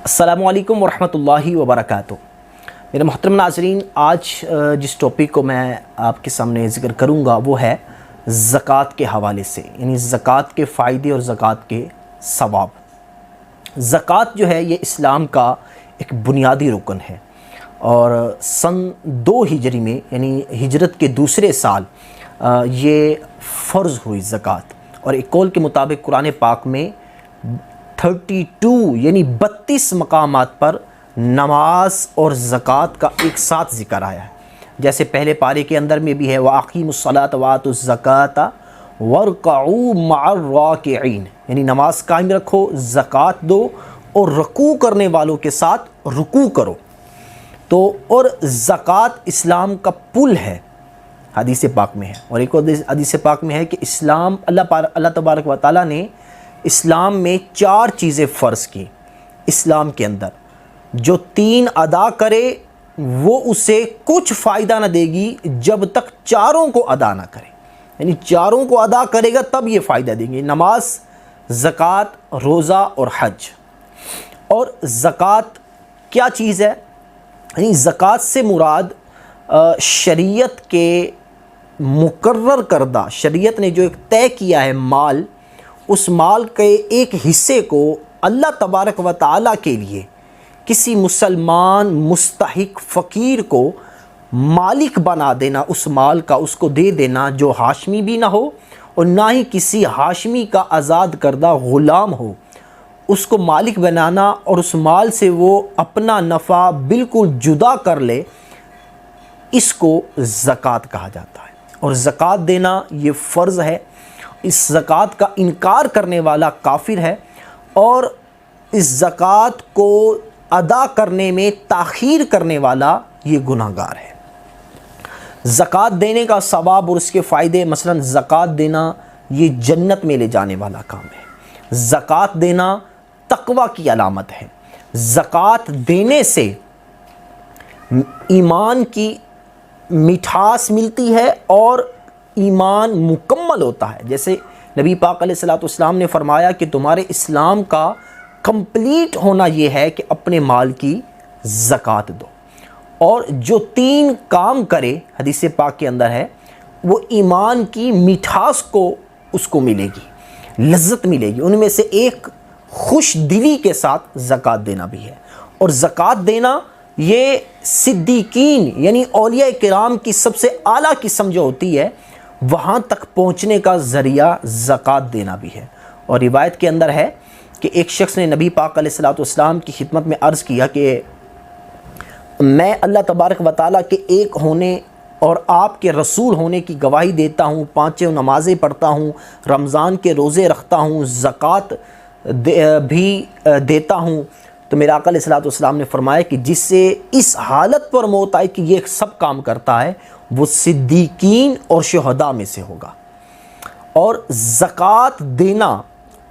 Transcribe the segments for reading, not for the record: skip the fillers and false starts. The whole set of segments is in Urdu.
السلام علیکم ورحمۃ اللہ وبرکاتہ۔ میرے محترم ناظرین، آج جس ٹاپک کو میں آپ کے سامنے ذکر کروں گا وہ ہے زکوٰۃ کے حوالے سے، یعنی زکوٰۃ کے فائدے اور زکوٰۃ کے ثواب۔ زکوٰۃ جو ہے یہ اسلام کا ایک بنیادی رکن ہے، اور سن 2 ہجری میں یعنی ہجرت کے دوسرے سال یہ فرض ہوئی زکوٰۃ، اور ایک قول کے مطابق قرآن پاک میں 32 یعنی 32 مقامات پر نماز اور زکوٰۃ کا ایک ساتھ ذکر آیا ہے۔ جیسے پہلے پارے کے اندر میں بھی ہے وَأَقِيمُوا الصَّلَاةَ وَآتُوا الزَّكَاةَ وَارْكَعُوا مَعَ الرَّاكِعِينَ، یعنی نماز قائم رکھو، زکوٰۃ دو اور رکوع کرنے والوں کے ساتھ رکوع کرو۔ تو اور زکوٰۃ اسلام کا پل ہے، حدیث پاک میں ہے، اور ایک اور حدیث پاک میں ہے کہ اللہ تبارک و تعالیٰ نے اسلام میں 4 چیزیں فرض کی۔ اسلام کے اندر جو 3 ادا کرے وہ اسے کچھ فائدہ نہ دے گی جب تک 4 کو ادا نہ کرے، یعنی 4 کو ادا کرے گا تب یہ فائدہ دیں گے: نماز، زکوٰۃ، روزہ اور حج۔ اور زکوٰۃ کیا چیز ہے؟ یعنی زکوٰۃ سے مراد شریعت کے مقرر کردہ، شریعت نے جو ایک طے کیا ہے مال، اس مال کے ایک حصے کو اللہ تبارک و تعالیٰ کے لیے کسی مسلمان مستحق فقیر کو مالک بنا دینا، اس مال کا اس کو دے دینا، جو ہاشمی بھی نہ ہو اور نہ ہی کسی ہاشمی کا آزاد کردہ غلام ہو، اس کو مالک بنانا اور اس مال سے وہ اپنا نفع بالکل جدا کر لے، اس کو زکوٰۃ کہا جاتا ہے۔ اور زکوٰۃ دینا یہ فرض ہے۔ اس زکوٰۃ کا انکار کرنے والا کافر ہے، اور اس زکوٰۃ کو ادا کرنے میں تاخیر کرنے والا یہ گناہگار ہے۔ زکوٰۃ دینے کا ثواب اور اس کے فائدے: مثلا زکوٰۃ دینا یہ جنت میں لے جانے والا کام ہے۔ زکوٰۃ دینا تقوی کی علامت ہے۔ زکوٰۃ دینے سے ایمان کی مٹھاس ملتی ہے اور ایمان مکمل ہوتا ہے۔ جیسے نبی پاک علیہ السلام نے فرمایا کہ تمہارے اسلام کا کمپلیٹ ہونا یہ ہے کہ اپنے مال کی زکوٰۃ دو، اور جو 3 کام کرے، حدیث پاک کے اندر ہے، وہ ایمان کی مٹھاس کو اس کو ملے گی، لذت ملے گی۔ ان میں سے ایک خوش دلی کے ساتھ زکوٰۃ دینا بھی ہے۔ اور زکوٰۃ دینا یہ صدیقین یعنی اولیاء کرام کی سب سے اعلیٰ قسم جو ہوتی ہے، وہاں تک پہنچنے کا ذریعہ زکوٰۃ دینا بھی ہے۔ اور روایت کے اندر ہے کہ ایک شخص نے نبی پاک علیہ السلام کی خدمت میں عرض کیا کہ میں اللہ تبارک و تعالیٰ کے ایک ہونے اور آپ کے رسول ہونے کی گواہی دیتا ہوں، 5 نمازیں پڑھتا ہوں، رمضان کے روزے رکھتا ہوں، زکوٰۃ بھی دیتا ہوں۔ تو میرے آقا علیہ السلام نے فرمایا کہ جس سے اس حالت پر موت آئے کہ یہ سب کام کرتا ہے، وہ صدیقین اور شہداء میں سے ہوگا۔ اور زکوٰۃ دینا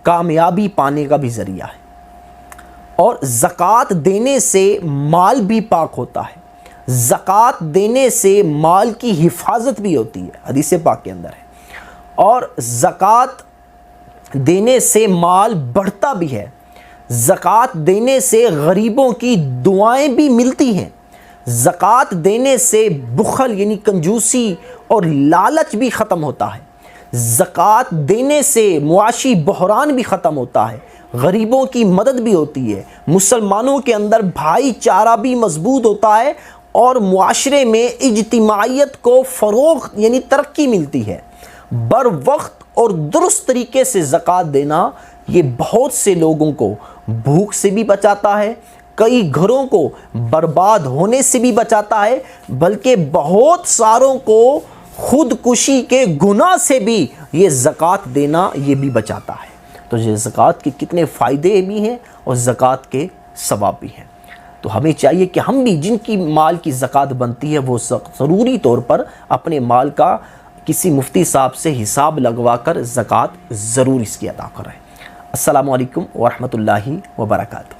کامیابی پانے کا بھی ذریعہ ہے، اور زکوٰۃ دینے سے مال بھی پاک ہوتا ہے۔ زکوٰۃ دینے سے مال کی حفاظت بھی ہوتی ہے، حدیث پاک کے اندر ہے۔ اور زکوٰۃ دینے سے مال بڑھتا بھی ہے۔ زکوٰۃ دینے سے غریبوں کی دعائیں بھی ملتی ہیں۔ زکوٰۃ دینے سے بخل یعنی کنجوسی اور لالچ بھی ختم ہوتا ہے۔ زکوٰۃ دینے سے معاشی بحران بھی ختم ہوتا ہے، غریبوں کی مدد بھی ہوتی ہے، مسلمانوں کے اندر بھائی چارہ بھی مضبوط ہوتا ہے، اور معاشرے میں اجتماعیت کو فروغ یعنی ترقی ملتی ہے۔ بر وقت اور درست طریقے سے زکوٰۃ دینا یہ بہت سے لوگوں کو بھوک سے بھی بچاتا ہے، کئی گھروں کو برباد ہونے سے بھی بچاتا ہے، بلکہ بہت ساروں کو خودکشی کے گناہ سے بھی یہ زکوٰۃ دینا یہ بھی بچاتا ہے۔ تو یہ زکوٰۃ کے کتنے فائدے بھی ہیں اور زکوٰۃ کے ثواب بھی ہیں۔ تو ہمیں چاہیے کہ ہم بھی جن کی مال کی زکوٰۃ بنتی ہے وہ ضروری طور پر اپنے مال کا کسی مفتی صاحب سے حساب لگوا کر زکوٰۃ ضرور اس کی ادا کریں۔ السلام علیکم ورحمۃ اللہ وبرکاتہ۔